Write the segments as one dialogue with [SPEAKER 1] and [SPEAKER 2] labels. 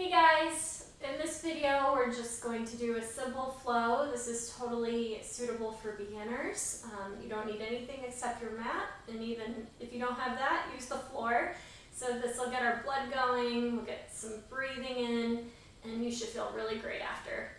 [SPEAKER 1] Hey guys, in this video we're just going to do a simple flow. This is totally suitable for beginners. You don't need anything except your mat, and even if you don't have that, use the floor. So this will get our blood going, we'll get some breathing in, and you should feel really great after.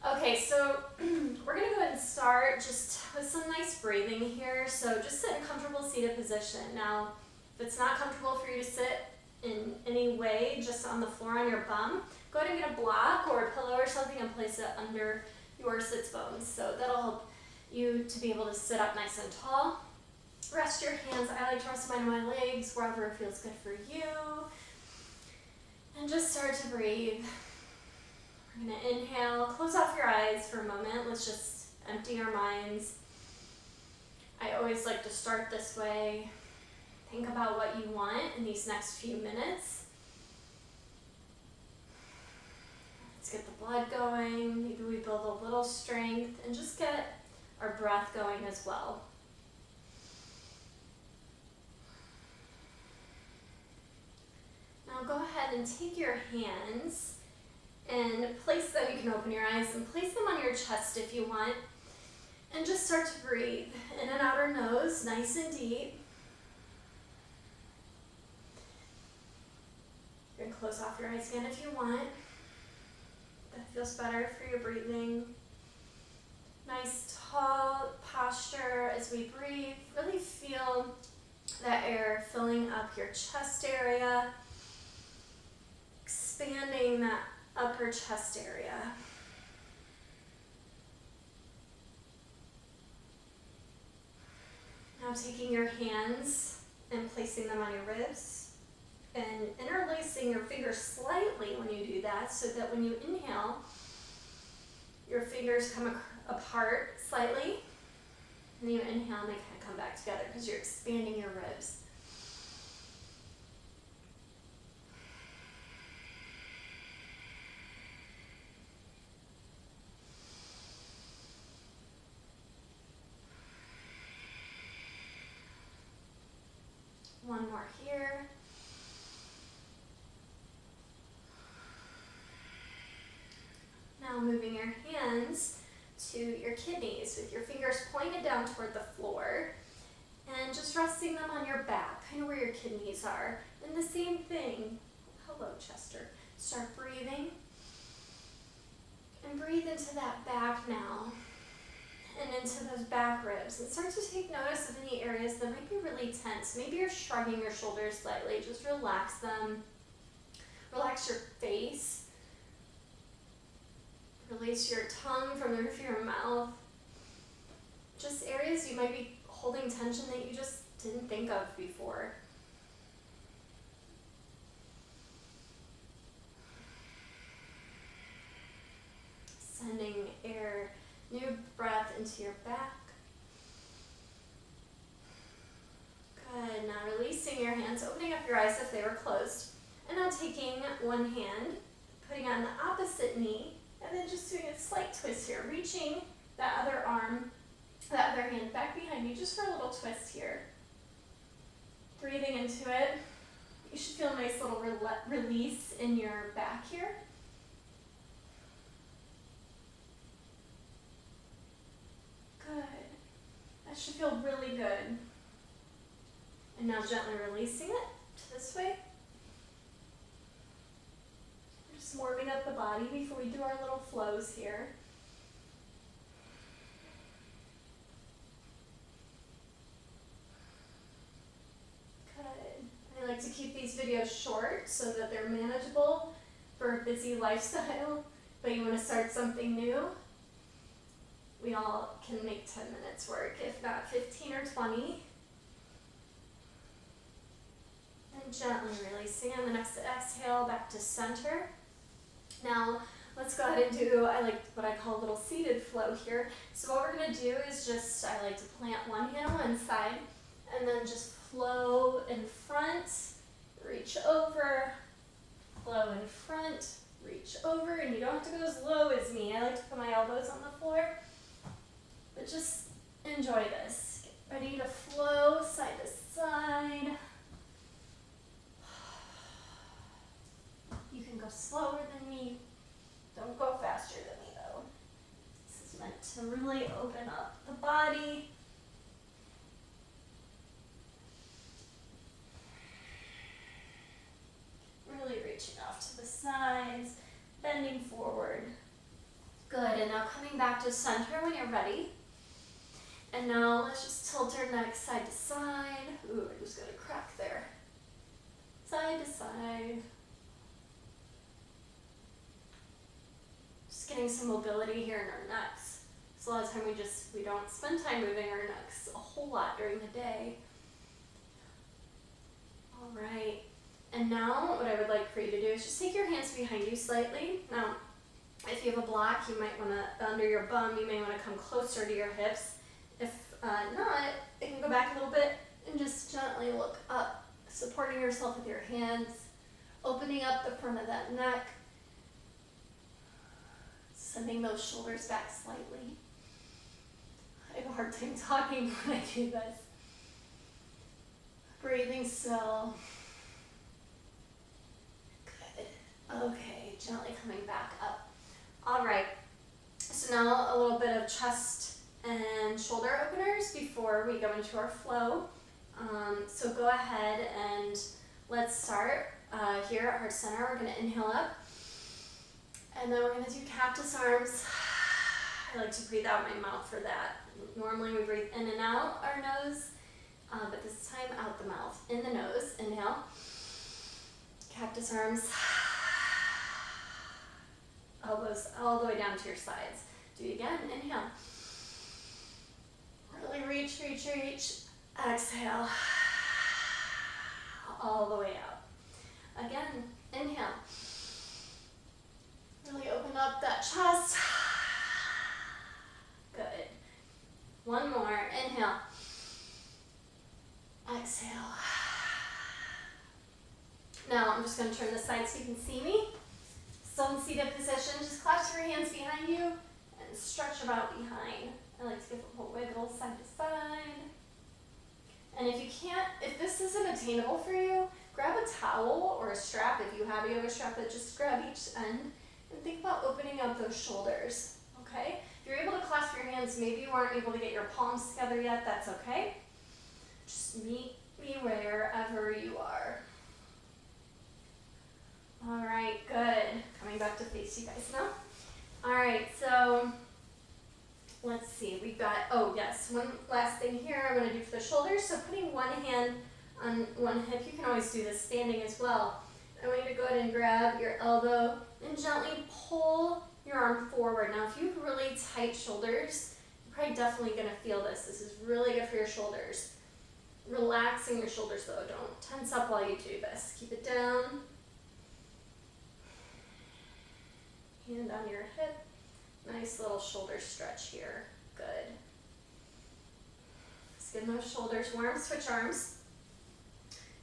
[SPEAKER 1] Okay, so we're going to go ahead and start just with some nice breathing here. So just sit in a comfortable seated position. Now, if it's not comfortable for you to sit in any way, just on the floor on your bum, go ahead and get a block or a pillow or something and place it under your sits bones. So that'll help you to be able to sit up nice and tall. Rest your hands. I like to rest mine on my legs, wherever it feels good for you. And just start to breathe. We're going to inhale, close off your eyes for a moment. Let's just empty our minds. I always like to start this way. Think about what you want in these next few minutes. Let's get the blood going. Maybe we build a little strength and just get our breath going as well. Now go ahead and take your hands and place them, you can open your eyes and place them on your chest if you want. And just start to breathe in and out our nose, nice and deep. You can close off your eyes again if you want. That feels better for your breathing. Nice tall posture as we breathe. Really feel that air filling up your chest area, expanding that upper chest area. Now taking your hands and placing them on your ribs and interlacing your fingers slightly when you do that, so that when you inhale, your fingers come apart slightly, and then you inhale and they kind of come back together because you're expanding your ribs. One more here. Now moving your hands to your kidneys with your fingers pointed down toward the floor and just resting them on your back, kind of where your kidneys are. And the same thing. Hello, Chester. Start breathing. And breathe into that back now and into those back ribs. And start to take notice of any areas that might be really tense. Maybe you're shrugging your shoulders slightly. Just relax them. Relax your face. Release your tongue from the roof of your mouth. Just areas you might be holding tension that you just didn't think of before. Sending air, new breath into your back. Good. Now releasing your hands, opening up your eyes if they were closed. And now taking one hand, putting on the opposite knee, and then just doing a slight twist here, reaching that other arm, that other hand back behind you, just for a little twist here. Breathing into it. You should feel a nice little release in your back here. Good. That should feel really good. And now gently releasing it to this way. Just warming up the body before we do our little flows here. Good. I like to keep these videos short so that they're manageable for a busy lifestyle, but you want to start something new. We all can make 10 minutes work, if not 15 or 20. And gently releasing on the next exhale back to center. Now, let's go ahead and do, I like what I call a little seated flow here. So what we're going to do is just, I like to plant one hand on one side, and then just flow in front, reach over, flow in front, reach over, and you don't have to go as low as me. I like to put my elbows on the floor, but just enjoy this. Get ready to flow side to side. You can go slower than me. Don't go faster than me though. This is meant to really open up the body. Really reaching off to the sides, bending forward. Good, and now coming back to center when you're ready. And now let's just tilt our neck side to side. Ooh, I just got a crack there. Side to side. Just getting some mobility here in our necks. So a lot of time we don't spend time moving our necks a whole lot during the day. All right. And now what I would like for you to do is just take your hands behind you slightly. Now, if you have a block, you might want to, under your bum, you may want to come closer to your hips. If not, it can go back a little bit and just gently look up, supporting yourself with your hands, opening up the front of that neck, sending those shoulders back slightly. I have a hard time talking when I do this. Breathing still. Good. Okay, gently coming back up. All right, so now a little bit of chest and shoulder openers before we go into our flow. So go ahead and let's start here at heart center. We're going to inhale up, and then we're going to do cactus arms. I like to breathe out my mouth for that. Normally we breathe in and out our nose, but this time out the mouth. In the nose, inhale. Cactus arms. Elbows all the way down to your sides. Do it again, inhale. Really reach, reach, reach. Exhale. All the way out. Again, inhale. Really open up that chest. Good. One more, inhale. Exhale. Now I'm just going to turn this side so you can see me. Still in seated position, just clasp your hands behind you and stretch them out behind. I like to give a little wiggle side to side. And if you can't, if this isn't attainable for you, grab a towel or a strap if you have a yoga strap, that just grab each end and think about opening up those shoulders, okay? If you're able to clasp your hands, maybe you aren't able to get your palms together yet, that's okay. Just meet me wherever you are. All right, good. Coming back to face you guys now. All right, so let's see. We've got, oh yes, one last thing here I'm going to do for the shoulders. So putting one hand on one hip, you can always do this standing as well. I want you to go ahead and grab your elbow and gently pull your arm forward. Now, if you have really tight shoulders, you're probably definitely going to feel this. This is really good for your shoulders. Relaxing your shoulders though. Don't tense up while you do this. Keep it down. Hand on your hip. Nice little shoulder stretch here. Good. Skin those shoulders warm. Switch arms.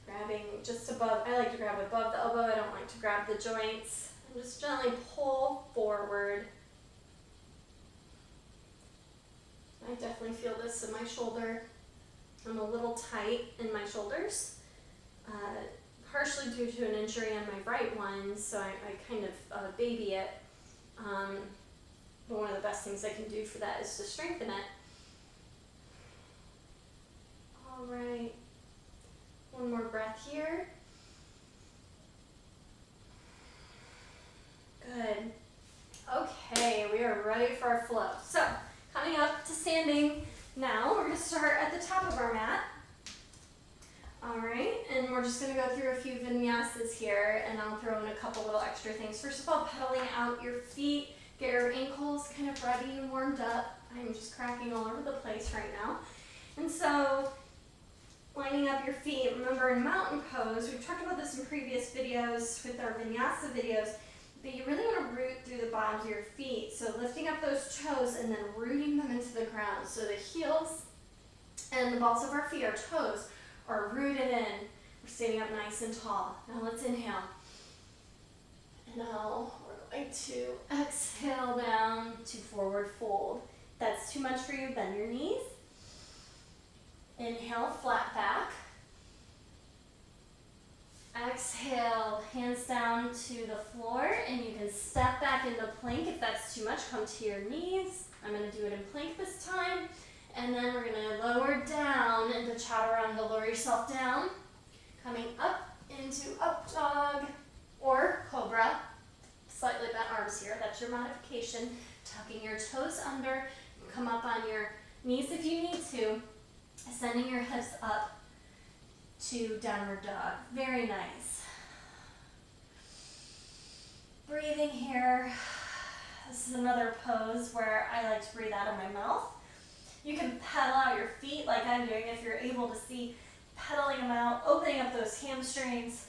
[SPEAKER 1] Grabbing just above. I like to grab above the elbow. I don't like to grab the joints. And just gently pull forward. I definitely feel this in my shoulder. I'm a little tight in my shoulders. Partially due to an injury on my right one, so I kind of baby it. But one of the best things I can do for that is to strengthen it. All right. One more breath here. Good. Okay, we are ready for our flow. So, coming up to standing now, we're going to start at the top of our mat. All right, and we're just going to go through a few vinyasas here, and I'll throw in a couple little extra things. First of all, pedaling out your feet, get your ankles kind of ready and warmed up. I'm just cracking all over the place right now. And so, lining up your feet, remember in mountain pose, we've talked about this in previous videos with our vinyasa videos, but you really want to root through the bottoms of your feet. So lifting up those toes and then rooting them into the ground. So the heels and the balls of our feet, our toes, are rooted in. We're standing up nice and tall. Now let's inhale. And now we're going to exhale down to forward fold. If that's too much for you, bend your knees. Inhale, flat back. Exhale, hands down to the floor, and you can step back into plank. If that's too much, come to your knees. I'm going to do it in plank this time. And then we're going to lower down into chaturanga. Lower yourself down. Coming up into up dog or cobra. Slightly bent arms here. That's your modification. Tucking your toes under. Come up on your knees if you need to. Sending your hips up to downward dog. Very nice. Breathing here. This is another pose where I like to breathe out of my mouth. You can pedal out your feet like I'm doing if you're able to see, pedaling them out, opening up those hamstrings.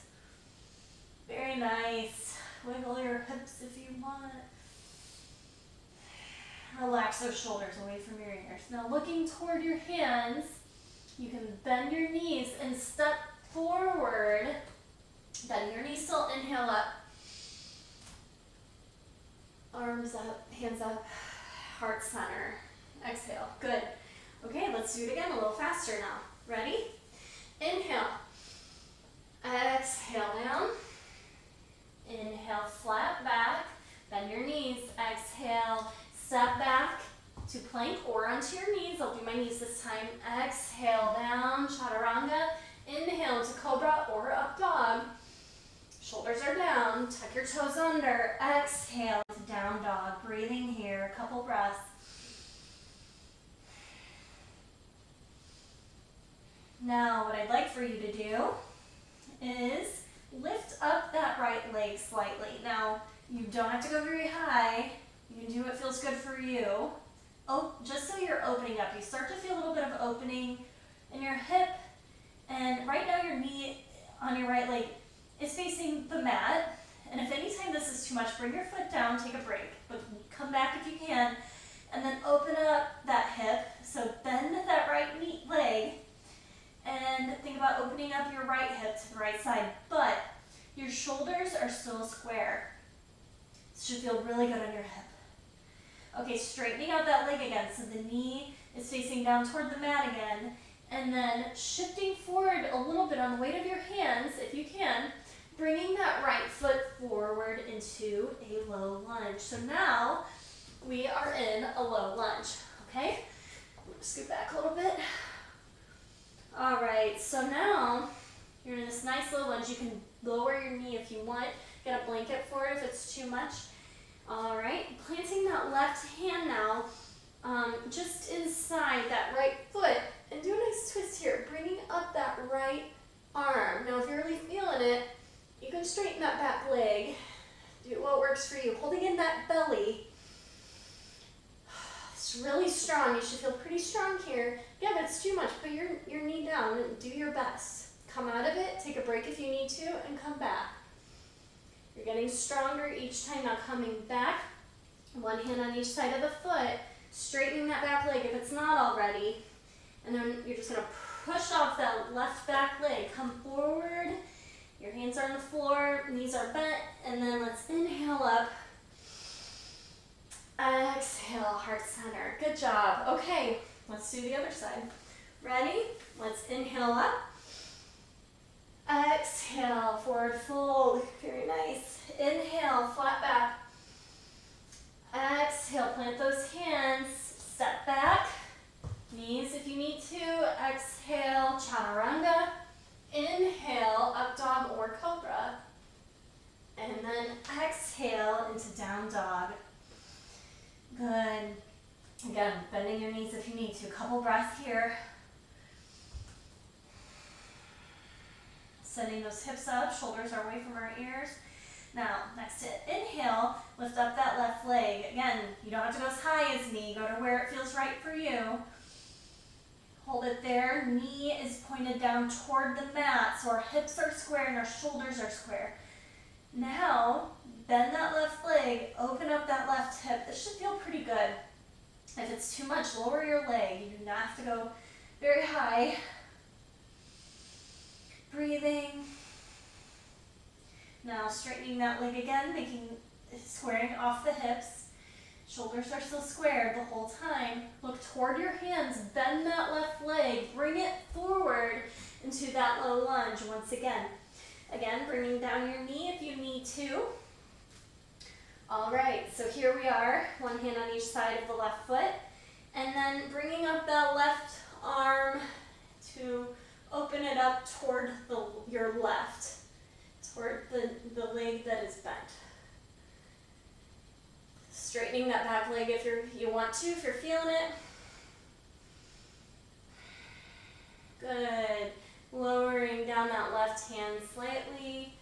[SPEAKER 1] Very nice. Wiggle your hips if you want. Relax those shoulders away from your ears. Now looking toward your hands, you can bend your knees and step forward. Bend your knees still, inhale up. Arms up, hands up, heart center. Exhale, good. Okay, let's do it again a little faster now. Ready? Inhale. Exhale down. Inhale, flat back. Bend your knees. Exhale, step back to plank or onto your knees. I'll do my knees this time. Exhale down, chaturanga. Inhale to cobra or up dog. Shoulders are down. Tuck your toes under. Exhale to down dog. Breathing here, a couple breaths. Now what I'd like for you to do is lift up that right leg slightly. Now you don't have to go very high. You can do what feels good for you. Oh, just so you're opening up. You start to feel a little bit of opening in your hip, and right now your knee on your right leg is facing the mat. And if anytime this is too much, bring your foot down, take a break, but come back if you can, and then open up that hip. So bend that right leg, and think about opening up your right hip to the right side, but your shoulders are still square. This should feel really good on your hip. Okay, straightening out that leg again, so the knee is facing down toward the mat again, and then shifting forward a little bit on the weight of your hands, if you can, bringing that right foot forward into a low lunge. So now we are in a low lunge, okay? Scoot back a little bit. All right, so now you're in this nice low lunge. You can lower your knee if you want. Get a blanket for it if it's too much. All right, planting that left hand now just inside that right foot, and do a nice twist here, bringing up that right arm. Now if you're really feeling it, you can straighten that back leg. Do what works for you. Holding in that belly. It's really strong. You should feel pretty strong here. Yeah, but it's too much. Put your knee down and do your best. Come out of it, take a break if you need to, and come back. You're getting stronger each time. Now coming back, one hand on each side of the foot, straightening that back leg if it's not already, and then you're just going to push off that left back leg. Come forward, your hands are on the floor, knees are bent, and then let's inhale up. Exhale, heart center. Good job. Okay, let's do the other side. Ready? Let's inhale up. Exhale, forward fold. Very nice. Inhale, flat back. Exhale, plant those hands. Step back. Knees if you need to. Exhale, chaturanga. Inhale, up dog or cobra. And then exhale into down dog. Good. Again, bending your knees if you need to. Couple breaths here. Sending those hips up, shoulders are away from our ears. Now, next to inhale, lift up that left leg. Again, you don't have to go as high as me. Go to where it feels right for you. Hold it there. Knee is pointed down toward the mat, so our hips are square and our shoulders are square. Now, bend that left leg, open up that left hip. This should feel pretty good. If it's too much, lower your leg. You do not have to go very high. Breathing. Now straightening that leg again, squaring off the hips. Shoulders are still squared the whole time. Look toward your hands, bend that left leg, bring it forward into that low lunge once again. Again, bringing down your knee if you need to. All right, so here we are, one hand on each side of the left foot, and then bringing up that left arm to open it up toward your left, toward the leg that is bent. Straightening that back leg if you want to, if you're feeling it. Good. Lowering down that left hand slightly.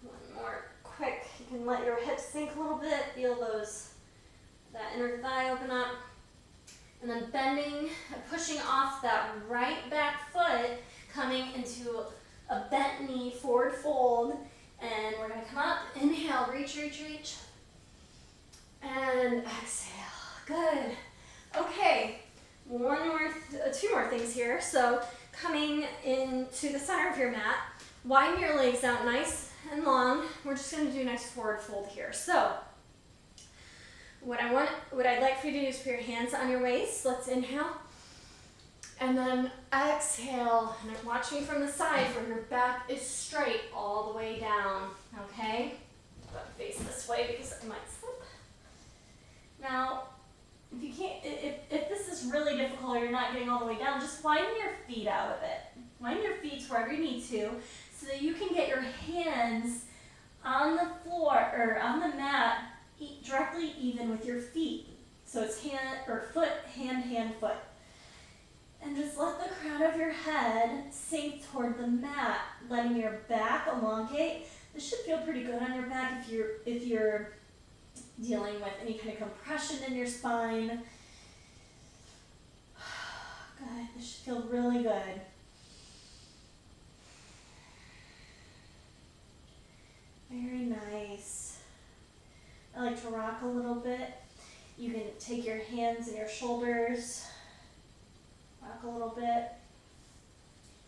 [SPEAKER 1] One more quick. You can let your hips sink a little bit. Feel that inner thigh open up. And then bending, pushing off that right back foot, coming into a bent knee, forward fold. And we're gonna come up, inhale, reach, reach, reach. And exhale. Good. Okay, two more things here. So coming into the center of your mat, widen your legs out nice and long. We're just going to do nice forward fold here. So what I'd like for you to do is put your hands on your waist. Let's inhale. And then exhale. And watch me from the side where your back is straight all the way down. Okay? But face this way because I might slip. Now, if you can't, if this is really difficult or you're not getting all the way down, just widen your feet out of it. Widen your feet wherever you need to, so that you can get your hands on the floor or on the mat directly even with your feet. So it's hand or foot, hand, foot. And just let the crown of your head sink toward the mat, letting your back elongate. This should feel pretty good on your back if you're dealing with any kind of compression in your spine. Good, this should feel really good. Very nice. I like to rock a little bit. You can take your hands and your shoulders, rock a little bit.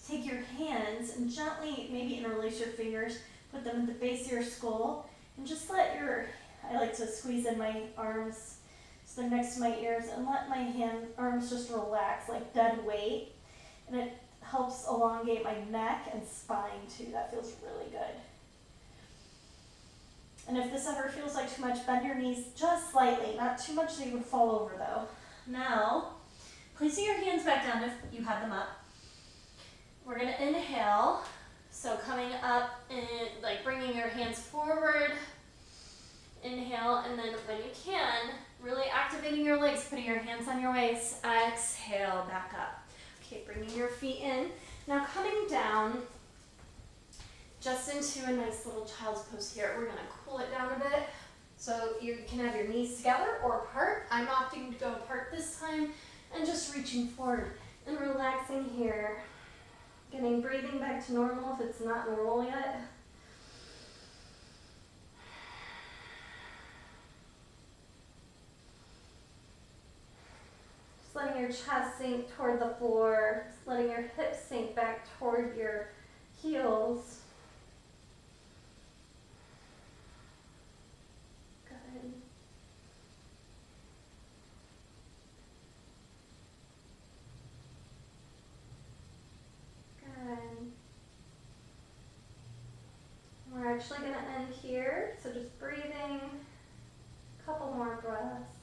[SPEAKER 1] Take your hands and gently, maybe interlace your fingers, put them at the base of your skull, and just I like to squeeze in my arms so they're next to my ears and let my arms just relax like dead weight. And it helps elongate my neck and spine too. That feels really good. And if this ever feels like too much, bend your knees just slightly, not too much so you would fall over though. Now, placing your hands back down if you have them up. We're gonna inhale. So coming up and like bringing your hands forward. Inhale, and then when you can, really activating your legs, putting your hands on your waist. Exhale, back up. Okay, bringing your feet in. Now coming down, just into a nice little child's pose here. We're gonna cool it down a bit. So you can have your knees together or apart. I'm opting to go apart this time, and just reaching forward and relaxing here. Breathing back to normal if it's not normal yet. Letting your chest sink toward the floor, just letting your hips sink back toward your heels. Good. Good. We're actually going to end here, so just breathing, a couple more breaths.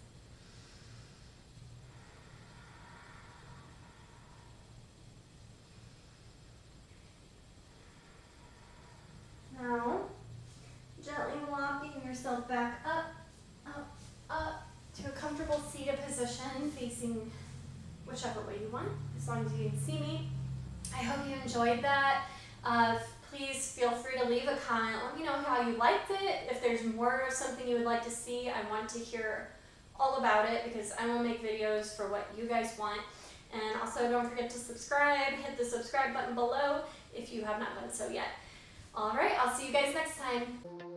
[SPEAKER 1] Now, gently walking yourself back up to a comfortable seated position, facing whichever way you want, as long as you can see me. I hope you enjoyed that. Please feel free to leave a comment. Let me know how you liked it. If there's more of something you would like to see, I want to hear all about it because I will make videos for what you guys want. And also don't forget to subscribe. Hit the subscribe button below if you have not done so yet. All right, I'll see you guys next time.